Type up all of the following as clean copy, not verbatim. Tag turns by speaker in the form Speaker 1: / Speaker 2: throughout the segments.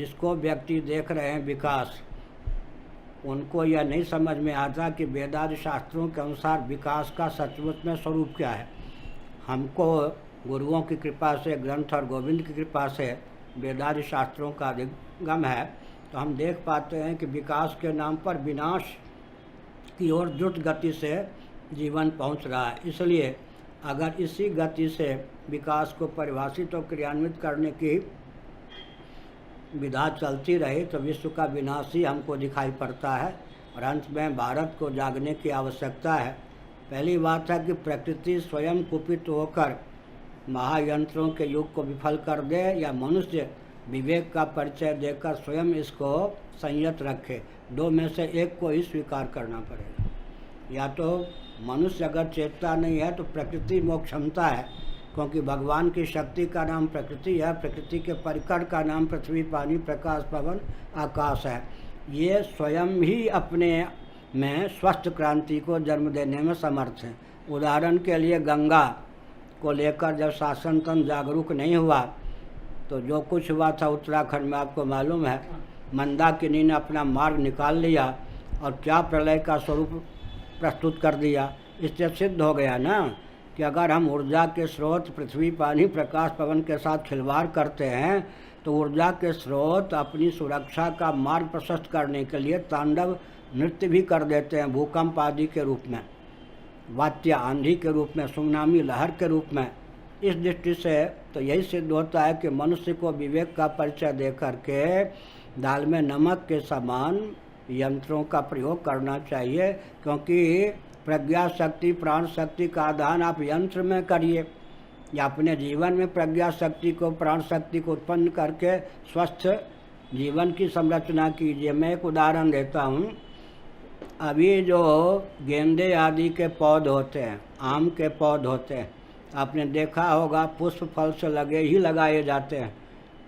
Speaker 1: जिसको व्यक्ति देख रहे हैं विकास, उनको यह नहीं समझ में आता कि वेदादि शास्त्रों के अनुसार विकास का सचमुच में स्वरूप क्या है। हमको गुरुओं की कृपा से, ग्रंथ और गोविंद की कृपा से वेदादि शास्त्रों का अधिगम है, तो हम देख पाते हैं कि विकास के नाम पर विनाश की ओर द्रुत गति से जीवन पहुंच रहा है। इसलिए अगर इसी गति से विकास को परिभाषित और क्रियान्वित करने की विधा चलती रही तो विश्व का विनाश ही हमको दिखाई पड़ता है। और अंत में भारत को जागने की आवश्यकता है। पहली बात है कि प्रकृति स्वयं कुपित होकर महायंत्रों के युग को विफल कर दे, या मनुष्य विवेक का परिचय देकर स्वयं इसको संयत रखे। दो में से एक को ही स्वीकार करना पड़ेगा। या तो मनुष्य अगर चेतता नहीं है तो प्रकृति मोह क्षमता है, क्योंकि भगवान की शक्ति का नाम प्रकृति है। प्रकृति के परिकर का नाम पृथ्वी, पानी, प्रकाश, पवन, आकाश है। ये स्वयं ही अपने में स्वस्थ क्रांति को जन्म देने में समर्थ हैं। उदाहरण के लिए गंगा को लेकर जब शासन तंत्र जागरूक नहीं हुआ तो जो कुछ हुआ था उत्तराखंड में आपको मालूम है। मंदाकिनी ने अपना मार्ग निकाल लिया और क्या प्रलय का स्वरूप प्रस्तुत कर दिया। इससे सिद्ध हो गया ना कि अगर हम ऊर्जा के स्रोत पृथ्वी, पानी, प्रकाश, पवन के साथ खिलवाड़ करते हैं तो ऊर्जा के स्रोत अपनी सुरक्षा का मार्ग प्रशस्त करने के लिए तांडव नृत्य भी कर देते हैं, भूकंप आदि के रूप में, वात्या आंधी के रूप में, सुनामी लहर के रूप में। इस दृष्टि से तो यही सिद्ध होता है कि मनुष्य को विवेक का परिचय दे करके दाल में नमक के समान यंत्रों का प्रयोग करना चाहिए, क्योंकि प्रज्ञा शक्ति, प्राण शक्ति का आदान आप यंत्र में करिए या अपने जीवन में प्रज्ञा शक्ति को, प्राण शक्ति को उत्पन्न करके स्वस्थ जीवन की संरचना कीजिए। मैं एक उदाहरण देता हूँ। अभी जो गेंदे आदि के पौध होते हैं, आम के पौध होते हैं, आपने देखा होगा पुष्प फल से लगे ही लगाए जाते हैं,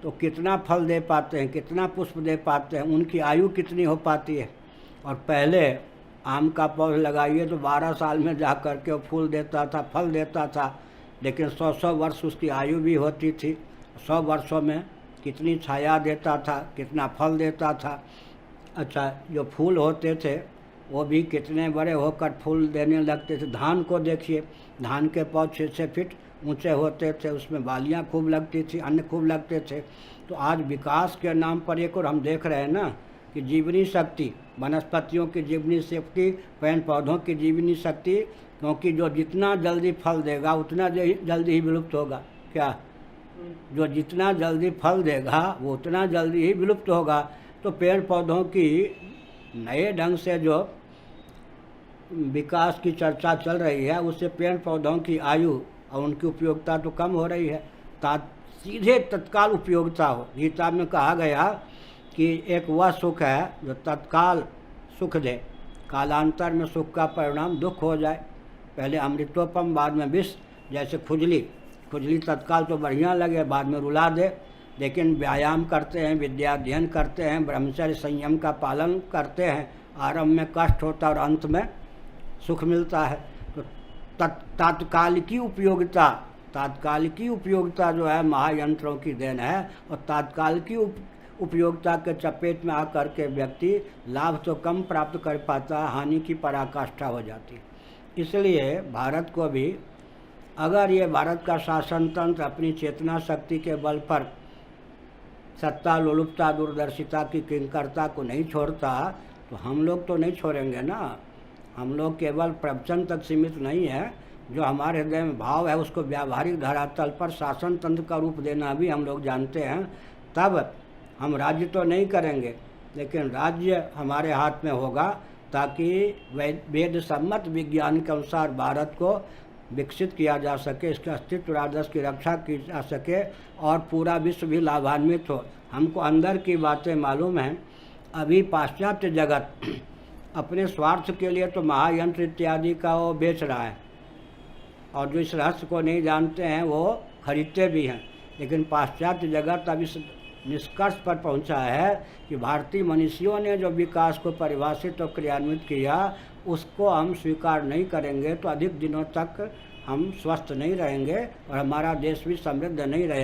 Speaker 1: तो कितना फल दे पाते हैं, कितना पुष्प दे पाते हैं, उनकी आयु कितनी हो पाती है। और पहले आम का पौधा लगाइए तो 12 साल में जा कर के वो फूल देता था, फल देता था, लेकिन 100 वर्ष उसकी आयु भी होती थी। 100 वर्षों में कितनी छाया देता था, कितना फल देता था। अच्छा, जो फूल होते थे वो भी कितने बड़े होकर फूल देने लगते थे। धान को देखिए, धान के पौधे 6 फीट ऊंचे होते थे, उसमें बालियाँ खूब लगती थी, अन्न खूब लगते थे। तो आज विकास के नाम पर एक और हम देख रहे हैं ना कि जीवनी शक्ति, वनस्पतियों की जीवनी शक्ति, पेड़ पौधों की जीवनी शक्ति, क्योंकि जो जितना जल्दी फल देगा उतना जल्दी ही विलुप्त होगा। क्या? जो जितना जल्दी फल देगा वो उतना जल्दी ही विलुप्त होगा। तो पेड़ पौधों की नए ढंग से जो विकास की चर्चा चल रही है, उससे पेड़ पौधों की आयु और उनकी उपयोगिता तो कम हो रही है। सीधे तत्काल उपयोगिता हो। गीता में कहा गया कि एक वह सुख है जो तत्काल सुख दे, कालांतर में सुख का परिणाम दुख हो जाए। पहले अमृतोपम, बाद में विष। जैसे खुजली तत्काल तो बढ़िया लगे, बाद में रुला दे, लेकिन व्यायाम करते हैं, विद्याध्ययन करते हैं, ब्रह्मचर्य संयम का पालन करते हैं, आरंभ में कष्ट होता है और अंत में सुख मिलता है। तो तात्कालिकी उपयोगिता जो है महायंत्रों की देन है, और तात्कालिकी उपयोगिता के चपेट में आकर के व्यक्ति लाभ तो कम प्राप्त कर पाता, हानि की पराकाष्ठा हो जाती। इसलिए भारत को भी, अगर ये भारत का शासन तंत्र अपनी चेतना शक्ति के बल पर सत्ता, लोलुपता, दूरदर्शिता की किंकरता को नहीं छोड़ता तो हम लोग तो नहीं छोड़ेंगे ना। हम लोग केवल प्रवचन तक सीमित नहीं है, जो हमारे हृदय में भाव है उसको व्यावहारिक धरातल पर शासन तंत्र का रूप देना भी हम लोग जानते हैं। तब हम राज्य तो नहीं करेंगे, लेकिन राज्य हमारे हाथ में होगा, ताकि वेद सम्मत विज्ञान के अनुसार भारत को विकसित किया जा सके, इसके अस्तित्व राजस्व की रक्षा की जा सके और पूरा विश्व भी लाभान्वित हो। हमको अंदर की बातें मालूम हैं। अभी पाश्चात्य जगत अपने स्वार्थ के लिए तो महायंत्र इत्यादि का वो बेच रहा है, और जो इस रहस्य को नहीं जानते हैं वो खरीदते भी हैं। लेकिन पाश्चात्य जगत अब इस निष्कर्ष पर पहुंचा है कि भारतीय मनुष्यों ने जो विकास को परिभाषित और क्रियान्वित किया उसको हम स्वीकार नहीं करेंगे तो अधिक दिनों तक हम स्वस्थ नहीं रहेंगे और हमारा देश भी समृद्ध नहीं रहेगा।